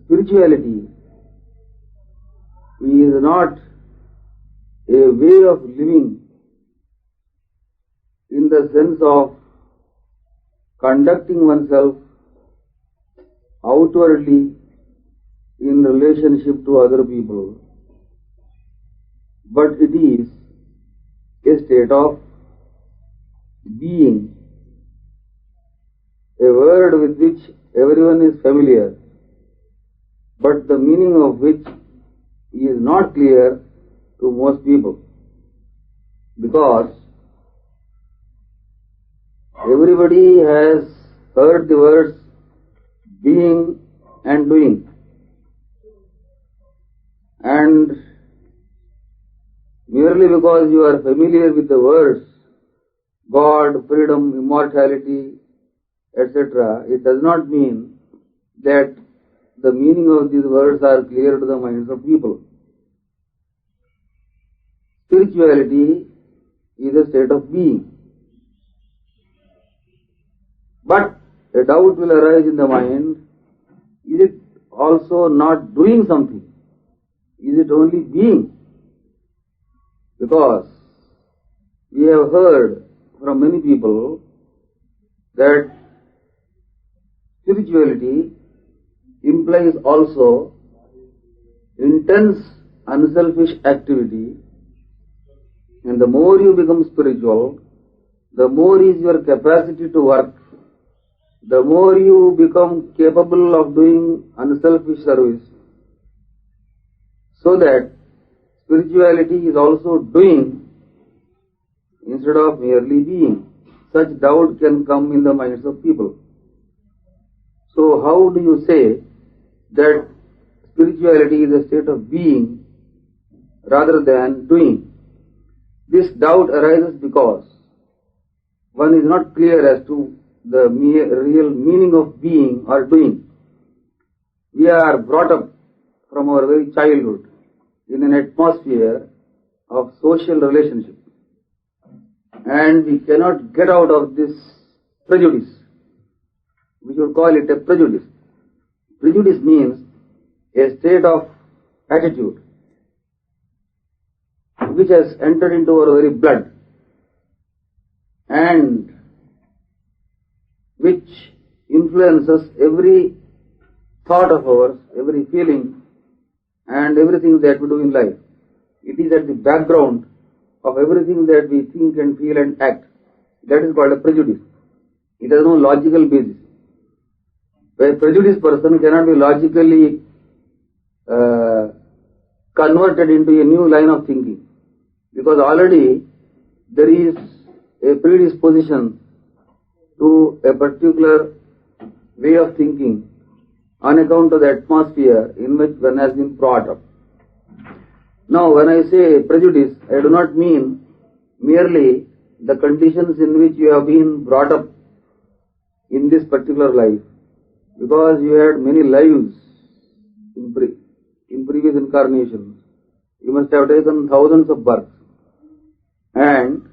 spirituality is not a way of living in the sense of conducting oneself outwardly in relationship to other people, but it is a state of being, a word with which everyone is familiar, but the meaning of which is not clear to most people, because everybody has heard the words being and doing, and merely because you are familiar with the words God, freedom, immortality, etc., it does not mean that the meaning of these words are clear to the minds of people. Spirituality is a state of being. But a doubt will arise in the mind, is it also not doing something? Is it only being? Because we have heard from many people that spirituality implies also intense unselfish activity, and the more you become spiritual, the more is your capacity to work, the more you become capable of doing unselfish service, so that spirituality is also doing instead of merely being. Such doubt can come in the minds of people. So how do you say that spirituality is a state of being rather than doing? This doubt arises because one is not clear as to the real meaning of being or doing. We are brought up from our very childhood in an atmosphere of social relationship, and we cannot get out of this prejudice. We should call it a prejudice. Prejudice means a state of attitude which has entered into our very blood and which influences every thought of ours, every feeling and everything that we do in life. It is at the background of everything that we think and feel and act. That is called a prejudice. It has no logical basis. A prejudiced person cannot be logically converted into a new line of thinking, because already there is a predisposition to a particular way of thinking on account of the atmosphere in which one has been brought up. Now, when I say prejudice, I do not mean merely the conditions in which you have been brought up in this particular life, because you had many lives in previous incarnations. You must have taken thousands of births, and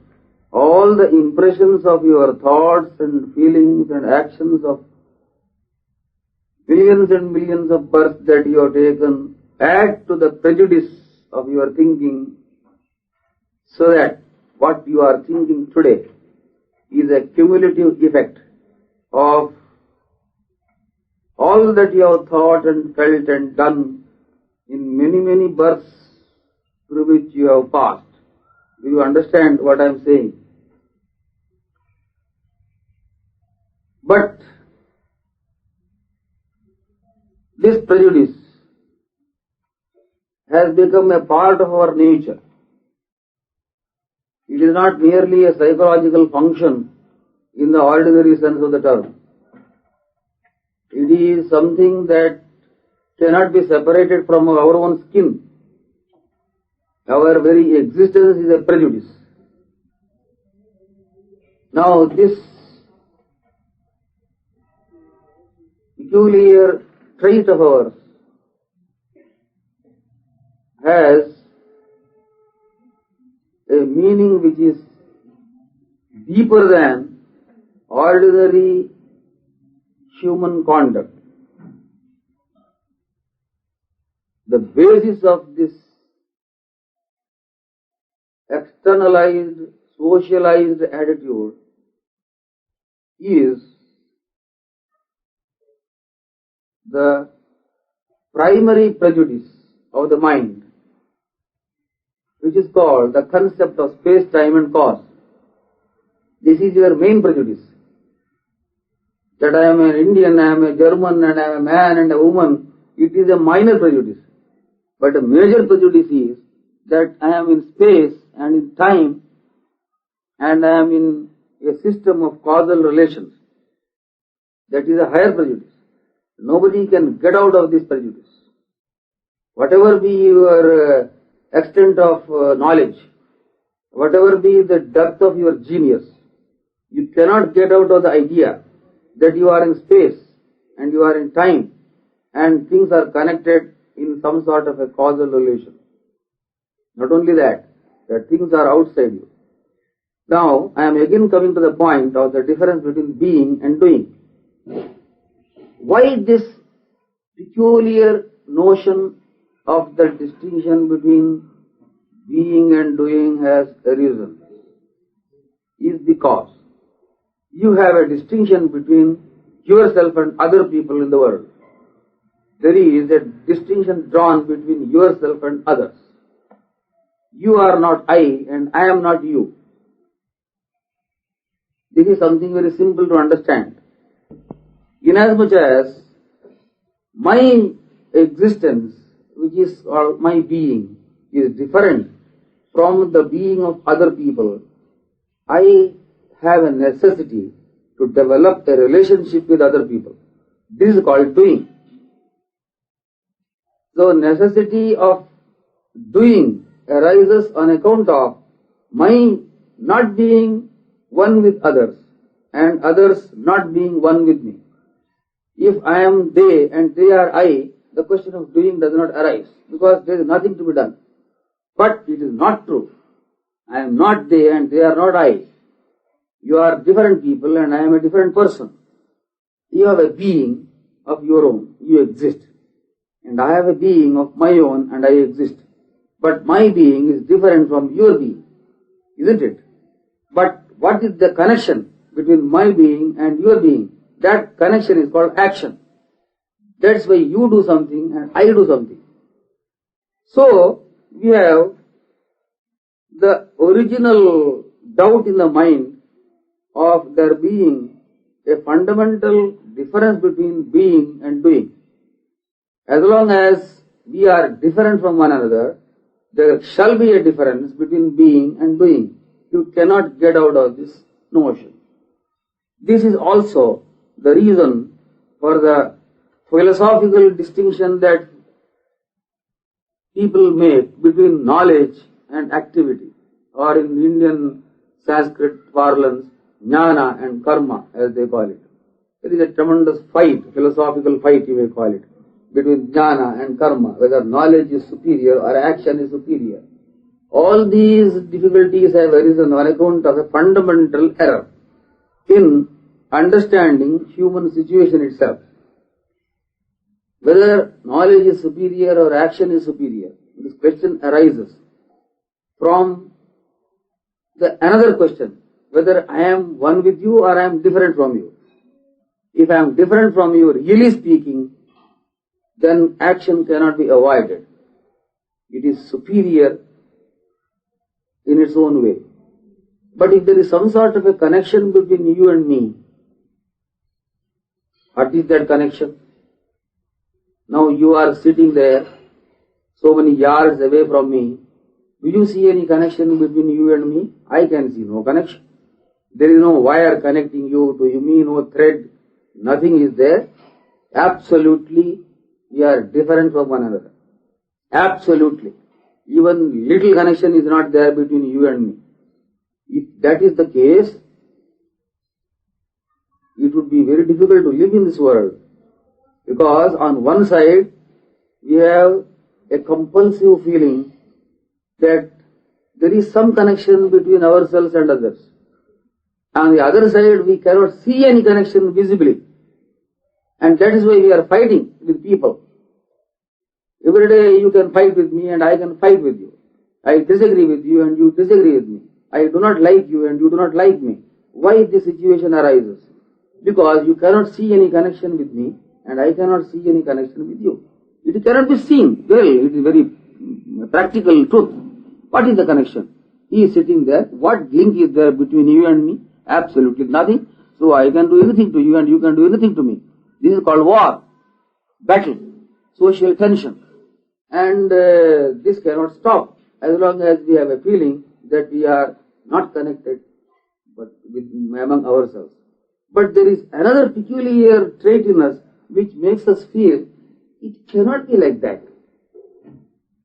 all the impressions of your thoughts and feelings and actions of millions and millions of births that you have taken add to the prejudice of your thinking, so that what you are thinking today is a cumulative effect of all that you have thought and felt and done in many, many births through which you have passed. Do you understand what I am saying? But this prejudice has become a part of our nature. It is not merely a psychological function in the ordinary sense of the term. It is something that cannot be separated from our own skin. Our very existence is a prejudice. Now, this peculiar trait of ours has a meaning which is deeper than ordinary human conduct. the basis of this externalized, socialized attitude is the primary prejudice of the mind, which is called the concept of space, time and cause. This is your main prejudice. That I am an Indian, I am a German, and I am a man and a woman, it is a minor prejudice. But a major prejudice is that I am in space and in time, and I am in a system of causal relations. That is a higher prejudice. Nobody can get out of this prejudice. Whatever be your extent of knowledge, whatever be the depth of your genius, you cannot get out of the idea that you are in space and you are in time and things are connected in some sort of a causal relation. Not only that, that things are outside you. Now, I am again coming to the point of the difference between being and doing. Why this peculiar notion of the distinction between being and doing has arisen? Is because you have a distinction between yourself and other people in the world. There is a distinction drawn between yourself and others. You are not I and I am not you. This is something very simple to understand. Inasmuch as my existence, which is or my being, is different from the being of other people, I have a necessity to develop a relationship with other people. This is called doing. So necessity of doing arises on account of my not being one with others and others not being one with me. If I am they and they are I, the question of doing does not arise because there is nothing to be done. But it is not true. I am not they and they are not I. You are different people and I am a different person. You have a being of your own. You exist. And I have a being of my own and I exist. But my being is different from your being. Isn't it? But what is the connection between my being and your being? That connection is called action. That's why you do something and I do something. So, we have the original doubt in the mind of there being a fundamental difference between being and doing. As long as we are different from one another, there shall be a difference between being and doing. You cannot get out of this notion. This is also the reason for the philosophical distinction that people make between knowledge and activity, or in Indian Sanskrit parlance, jnana and karma, as they call it. There is a tremendous fight, philosophical fight you may call it, between jnana and karma, whether knowledge is superior or action is superior. All these difficulties have arisen on account of a fundamental error in understanding human situation itself. Whether knowledge is superior or action is superior, this question arises from the another question, whether I am one with you or I am different from you. If I am different from you, really speaking, then action cannot be avoided. It is superior in its own way. But if there is some sort of a connection between you and me, what is that connection? Now you are sitting there, so many yards away from me. Do you see any connection between you and me? I can see no connection. There is no wire connecting you to me, no thread. Nothing is there. Absolutely, we are different from one another. Absolutely. Even little connection is not there between you and me. If that is the case, it would be very difficult to live in this world. Because on one side, we have a compulsive feeling that there is some connection between ourselves and others. On the other side, we cannot see any connection visibly. And that is why we are fighting with people. Every day you can fight with me and I can fight with you. I disagree with you and you disagree with me. I do not like you and you do not like me. Why this situation arises? Because you cannot see any connection with me and I cannot see any connection with you. It cannot be seen. Well, it is very practical truth. What is the connection? He is sitting there. What link is there between you and me? Absolutely nothing. So I can do anything to you and you can do anything to me. This is called war, battle, social tension. And this cannot stop as long as we have a feeling that we are not connected but among ourselves. But there is another peculiar trait in us which makes us feel it cannot be like that.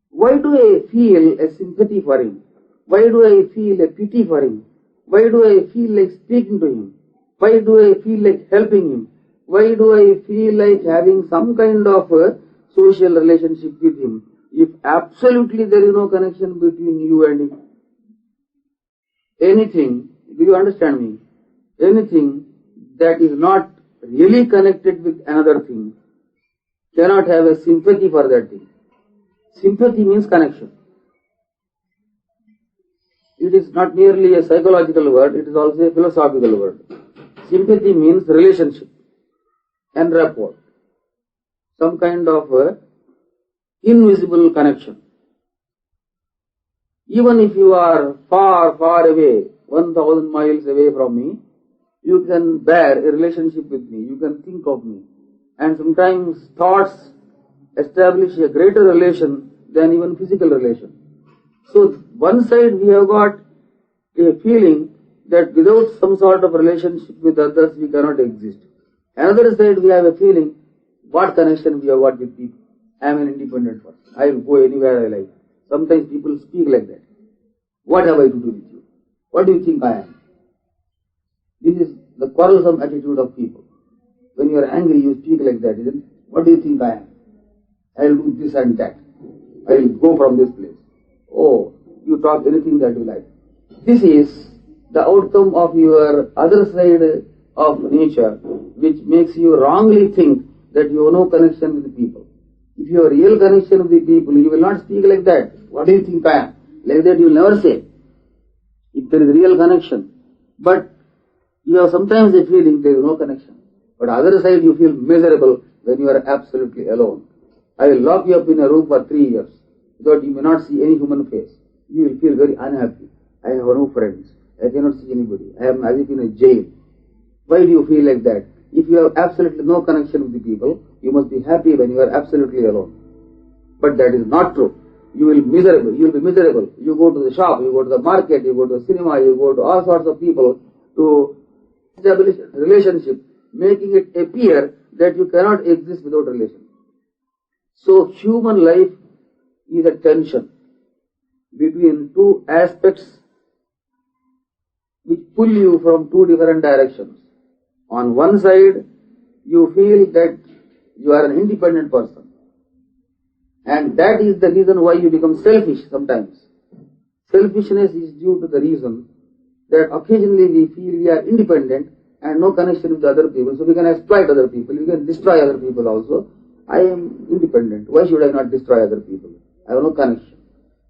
Why do I feel a sympathy for him? Why do I feel a pity for him? Why do I feel like speaking to him? Why do I feel like helping him? Why do I feel like having some kind of a social relationship with him if absolutely there is no connection between you and him? Anything, do you understand me? Anything that is not really connected with another thing cannot have a sympathy for that thing. Sympathy means connection. It is not merely a psychological word, it is also a philosophical word. Sympathy means relationship and rapport. Some kind of a invisible connection. Even if you are far, far away, 1000 miles away from me, you can bear a relationship with me, you can think of me. And sometimes thoughts establish a greater relation than even physical relation. So one side we have got a feeling that without some sort of relationship with others we cannot exist. Another side we have a feeling what connection we have got with people. I am an independent person. I will go anywhere I like. Sometimes people speak like that. What have I to do with you? What do you think I am? This is the quarrelsome attitude of people. When you are angry you speak like that, isn't it? What do you think I am? I will do this and that. I will go from this place. Oh, you talk anything that you like. This is the outcome of your other side of nature, which makes you wrongly think that you have no connection with the people. If you have real connection with the people, you will not speak like that. What do you think I am? Like that you will never say. If there is real connection. But you have sometimes a feeling there is no connection. But other side you feel miserable when you are absolutely alone. I will lock you up in a room for 3 years, so that you may not see any human face. You will feel very unhappy. I have no friends. I cannot see anybody. I am as if in a jail. Why do you feel like that? If you have absolutely no connection with the people, you must be happy when you are absolutely alone. But that is not true. You will be miserable. You go to the shop, you go to the market, you go to the cinema, you go to all sorts of people to establish a relationship, making it appear that you cannot exist without relation. So human life is a tension between two aspects which pull you from two different directions. On one side, you feel that you are an independent person. And that is the reason why you become selfish sometimes. Selfishness is due to the reason that occasionally we feel we are independent and no connection with other people, so we can exploit other people, we can destroy other people also. I am independent, why should I not destroy other people? I have no connection.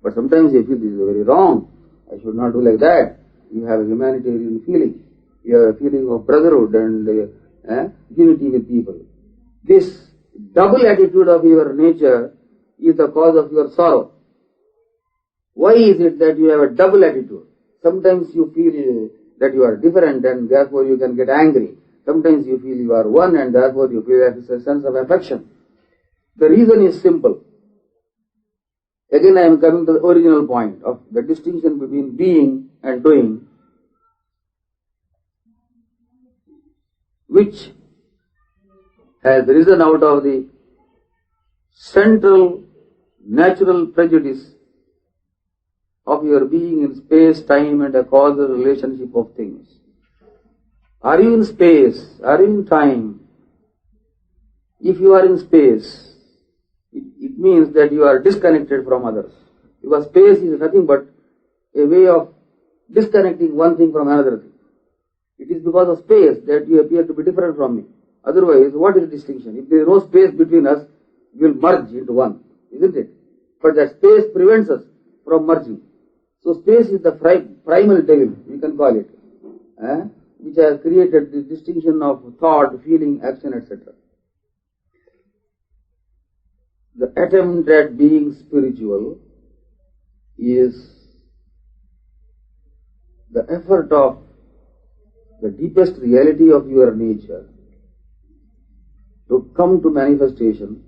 But sometimes you feel this is very wrong, I should not do like that. You have a humanitarian feeling, you have a feeling of brotherhood and unity with people. This double attitude of your nature is the cause of your sorrow. Why is it that you have a double attitude? Sometimes you feel that you are different and therefore you can get angry. Sometimes you feel you are one and therefore you feel a sense of affection. The reason is simple. Again I am coming to the original point of the distinction between being and doing, which has risen out of the central natural prejudice of your being in space, time and a causal relationship of things. Are you in space? Are you in time? If you are in space, it means that you are disconnected from others. Because space is nothing but a way of disconnecting one thing from another thing. It is because of space that you appear to be different from me. Otherwise, what is the distinction? If there is no space between us, we will merge into one. isn't it? But that space prevents us from merging. So space is the primal devil, we can call it, which has created the distinction of thought, feeling, action, etc. The attempt at being spiritual is the effort of the deepest reality of your nature to come to manifestation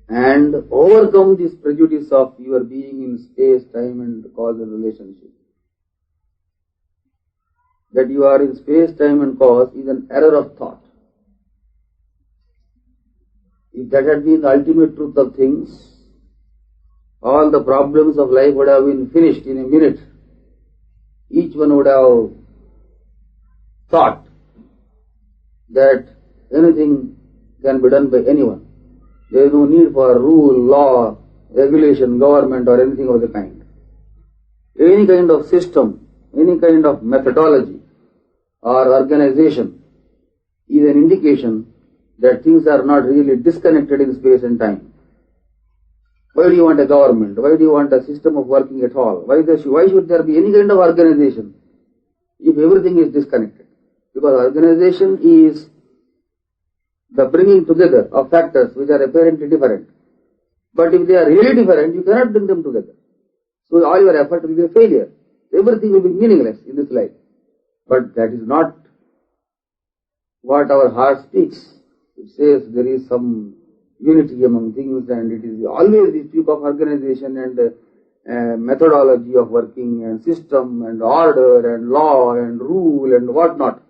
and overcome this prejudice of your being in space, time and causal relationship. That you are in space, time and cause is an error of thought. If that had been the ultimate truth of things, all the problems of life would have been finished in a minute. Each one would have thought that anything can be done by anyone. There is no need for rule, law, regulation, government or anything of the kind. Any kind of system, any kind of methodology or organization is an indication that things are not really disconnected in space and time. Why do you want a government? Why do you want a system of working at all? Why should there be any kind of organization if everything is disconnected? Because organization is the bringing together of factors which are apparently different. But if they are really different, you cannot bring them together. So all your effort will be a failure. Everything will be meaningless in this life. But that is not what our heart speaks. It says there is some unity among things, and it is always we speak of organization and methodology of working and system and order and law and rule and what not.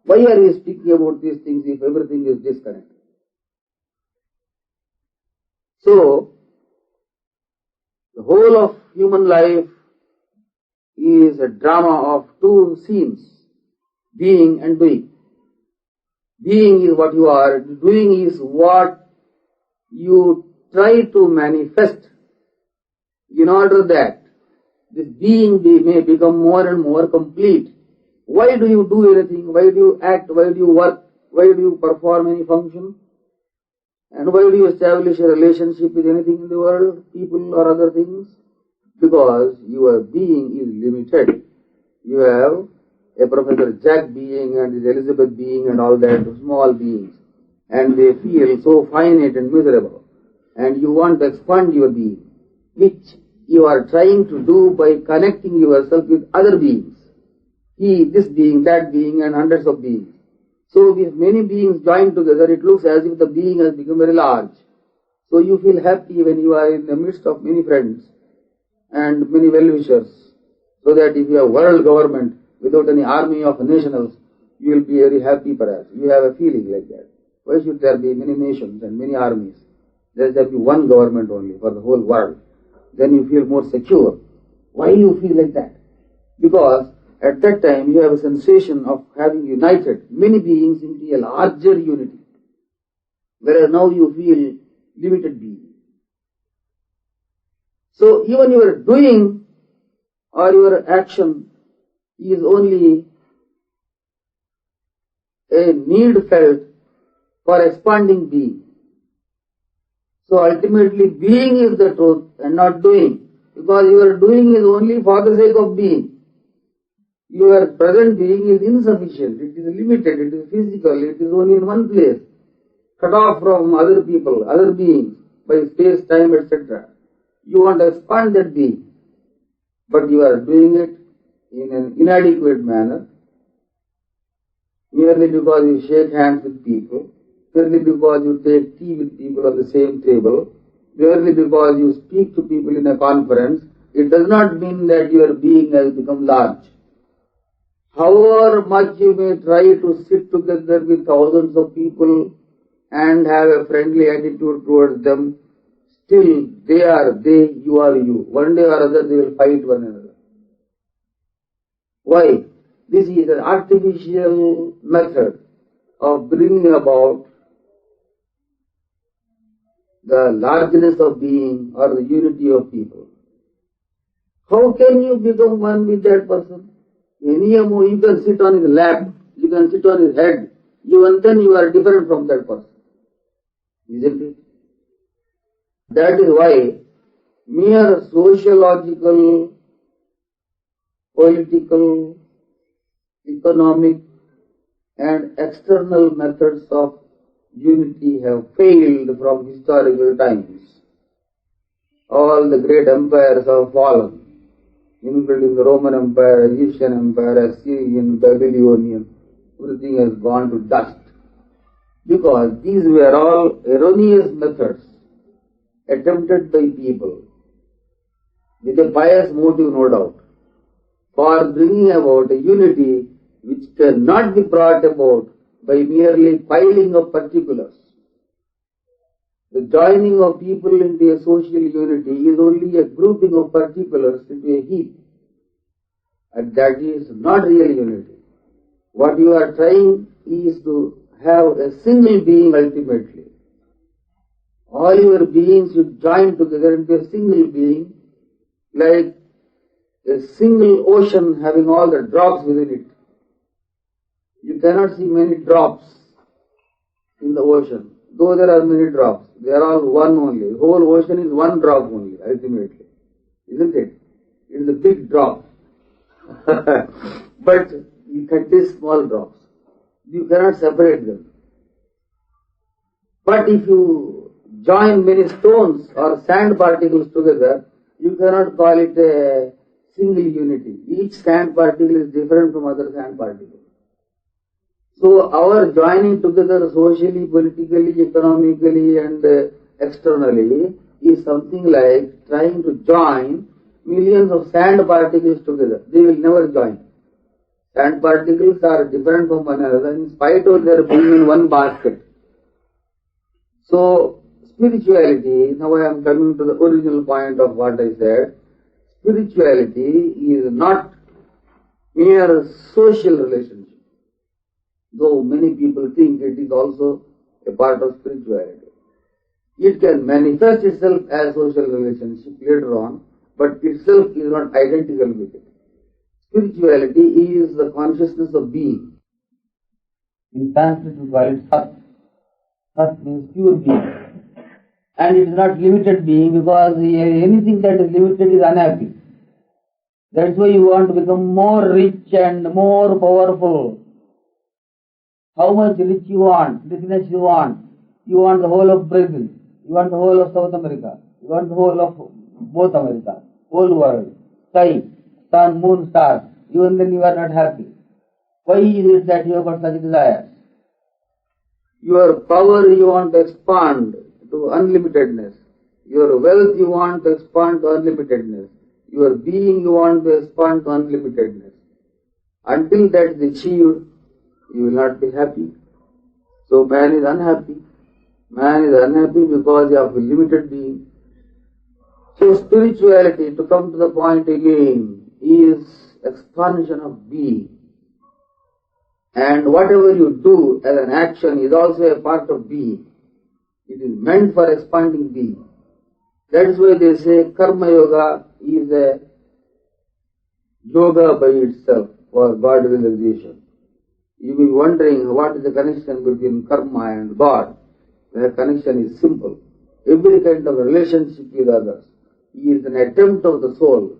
Why are we speaking about these things if everything is disconnected? So, the whole of human life is a drama of two scenes, being and doing. Being is what you are, doing is what you try to manifest in order that this being may become more and more complete. Why do you do anything? Why do you act? Why do you work? Why do you perform any function? And why do you establish a relationship with anything in the world, people or other things? Because your being is limited. You have a Professor Jack being and his Elizabeth being and all that, small beings. And they feel so finite and miserable. And you want to expand your being, which you are trying to do by connecting yourself with other beings. He, this being, that being, and hundreds of beings. So with many beings joined together, it looks as if the being has become very large. So you feel happy when you are in the midst of many friends and many well-wishers. So that if you have world government without any army of nationals, you will be very happy perhaps. You have a feeling like that. Why should there be many nations and many armies? There shall be one government only for the whole world. Then you feel more secure. Why do you feel like that? Because at that time you have a sensation of having united many beings into a larger unity. Whereas now you feel limited being. So even your doing or your action is only a need felt for expanding being. So ultimately being is the truth and not doing, because your doing is only for the sake of being. Your present being is insufficient, it is limited, it is physical, it is only in one place, cut off from other people, other beings, by space, time, etc. You want to expand that being, but you are doing it in an inadequate manner, merely because you shake hands with people, merely because you take tea with people on the same table, merely because you speak to people in a conference. It does not mean that your being has become large. However much you may try to sit together with thousands of people and have a friendly attitude towards them, still they are they, you are you. One day or other they will fight one another. Why? This is an artificial method of bringing about the largeness of being or the unity of people. How can you become one with that person? You can sit on his lap, you can sit on his head, even then you are different from that person. Isn't it? That is why mere sociological, political, economic and external methods of unity have failed from historical times. All the great empires have fallen, including the Roman Empire, Egyptian Empire, Assyrian, Babylonian. Everything has gone to dust. Because these were all erroneous methods attempted by people with a pious motive, no doubt, for bringing about a unity which cannot be brought about by merely piling of particulars. The joining of people into a social unity is only a grouping of particulars into a heap, and that is not real unity. What you are trying is to have a single being ultimately. All your beings should join together into a single being, like a single ocean having all the drops within it. You cannot see many drops in the ocean, though there are many drops. They are all one only. The whole ocean is one drop only, ultimately. Isn't it? It is a big drop. But you contain small drops. You cannot separate them. But if you join many stones or sand particles together, you cannot call it a single unity. Each sand particle is different from other sand particles. So our joining together socially, politically, economically and externally is something like trying to join millions of sand particles together. They will never join. Sand particles are different from one another in spite of their being in one basket. So spirituality, now I am coming to the original point of what I said. Spirituality is not mere social relationship, though many people think it is also a part of spirituality. It can manifest itself as social relationship later on, but itself is not identical with it. Spirituality is the consciousness of being. In Sanskrit we call it Sat. Sat means pure being. And it is not limited being, because anything that is limited is unhappy. That's why you want to become more rich and more powerful. How much richness you want? You want the whole of Brazil. You want the whole of South America. You want the whole of both America, whole world, sky, sun, moon, stars. Even then you are not happy. Why is it that you have got such desires? Your power you want to expand to unlimitedness. Your wealth you want to expand to unlimitedness. Your being you want to expand to unlimitedness. Until that is achieved, you will not be happy. So man is unhappy. Man is unhappy because of a limited being. So spirituality, to come to the point again, is expansion of being. And whatever you do as an action is also a part of being. It is meant for expanding being. That is why they say karma yoga is a yoga by itself for God realization. You will be wondering what is the connection between karma and God. The connection is simple. Every kind of relationship with others is an attempt of the soul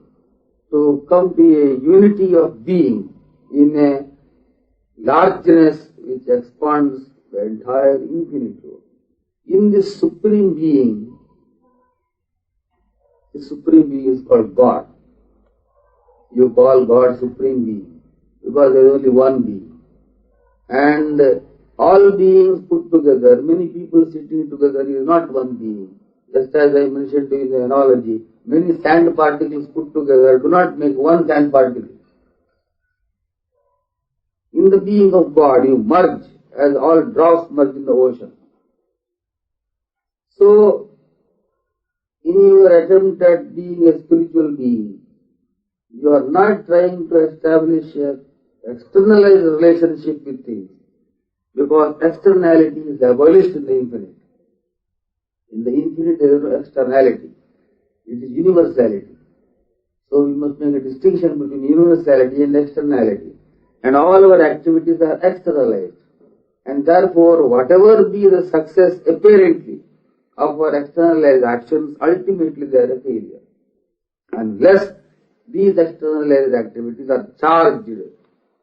to come to a unity of being in a largeness which expands the entire infinitude. In this supreme being, the supreme being is called God. You call God supreme being because there is only one being. And all beings put together, many people sitting together is not one being. Just as I mentioned to you in the analogy, many sand particles put together do not make one sand particle. In the being of God, you merge as all drops merge in the ocean. So, in your attempt at being a spiritual being, you are not trying to establish an externalized relationship with things, because externality is abolished in the infinite. In the infinite there is no externality. It is universality. So we must make a distinction between universality and externality. And all our activities are externalized. And therefore, whatever be the success apparently, of our externalized actions, ultimately they are a failure. Unless these externalized activities are charged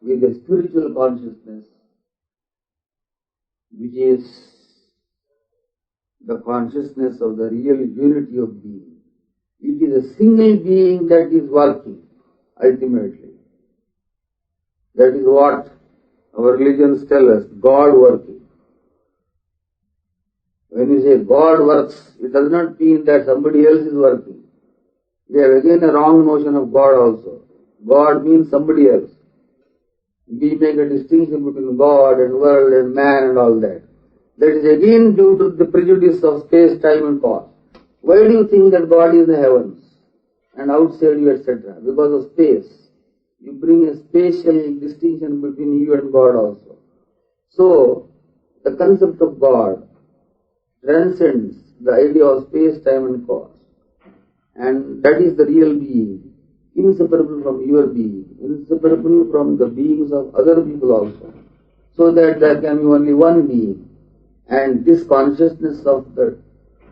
with a spiritual consciousness, which is the consciousness of the real unity of being. It is a single being that is working, ultimately. That is what our religions tell us, God working. When you say God works, it does not mean that somebody else is working. We have again a wrong notion of God also. God means somebody else. We make a distinction between God and world and man and all that. That is again due to the prejudice of space, time and cause. Why do you think that God is in the heavens and outside you, etc.? Because of space. You bring a spatial distinction between you and God also. So, the concept of God transcends the idea of space, time and cause. And that is the real being, inseparable from your being, inseparable from the beings of other people also. So that there can be only one being. And this consciousness of the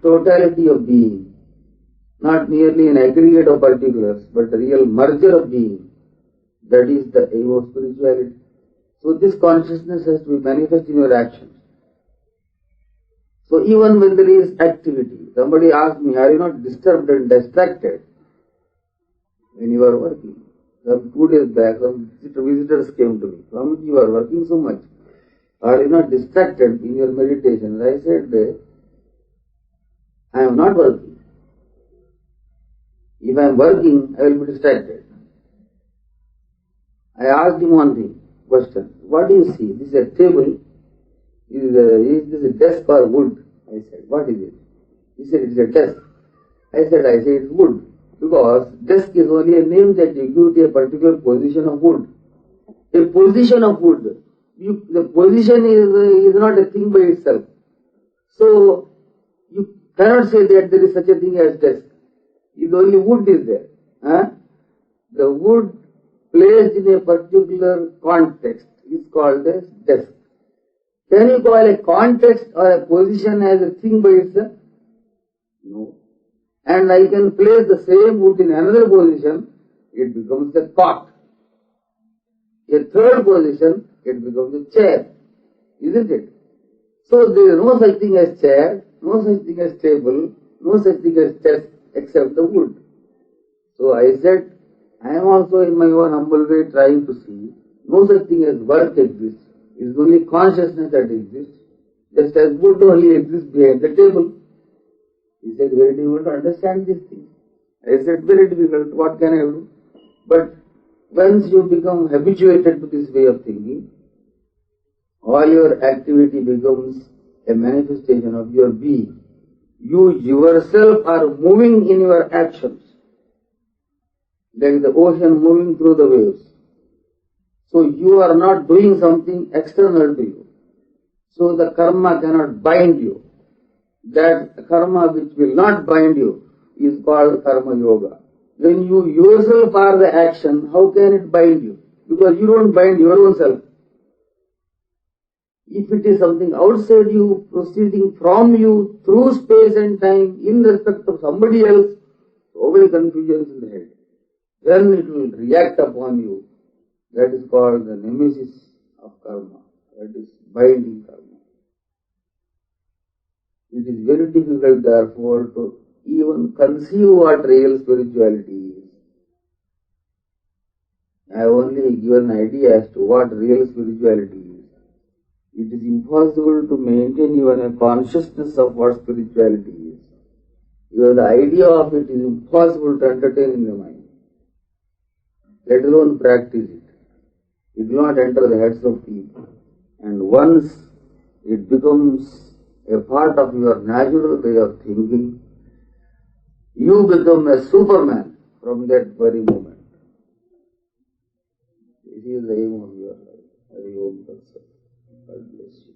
totality of being, not merely an aggregate of particulars, but the real merger of being, that is the aim of spirituality. So this consciousness has to be manifest in your actions. So even when there is activity, somebody asked me, are you not disturbed and distracted when you are working? Some 2 days back, some visitors came to me. Swamiji, you are working so much. Are you not distracted in your meditation? I said, I am not working. If I am working, I will be distracted. I asked him one question. What do you see? This is a table. Is this a desk or wood? I said, what is it? He said, it is a desk. I said, it's wood. Because desk is only a name that you give to a particular position of wood. A position of wood. The position is not a thing by itself. So, you cannot say that there is such a thing as desk. If only wood is there. The wood placed in a particular context is called as desk. Can you call a context or a position as a thing by itself? No. And I can place the same wood in another position, it becomes a cot. A third position, it becomes a chair. Isn't it? So there is no such thing as chair, no such thing as table, no such thing as desk except the wood. So I said, I am also in my own humble way trying to see, no such thing as work exists. It is only consciousness that exists, just as wood only exists behind the table. He said, very difficult to understand this thing. I said, very difficult, what can I do? But once you become habituated to this way of thinking, all your activity becomes a manifestation of your being. You yourself are moving in your actions, like the ocean moving through the waves. So you are not doing something external to you. So the karma cannot bind you. That karma which will not bind you is called karma yoga. When you yourself are the action, how can it bind you? Because you don't bind your own self. If it is something outside you, proceeding from you, through space and time, in respect of somebody else, so many confusions in the head. Then it will react upon you. That is called the nemesis of karma. That is binding karma. It is very difficult, therefore, to even conceive what real spirituality is. I have only given an idea as to what real spirituality is. It is impossible to maintain even a consciousness of what spirituality is. Even the idea of it is impossible to entertain in the mind, let alone practice it. It will not enter the heads of people. And once it becomes a part of your natural way of thinking, you become a Superman from that very moment. This is the aim of your life. Hari Om Tat Sat. God bless you.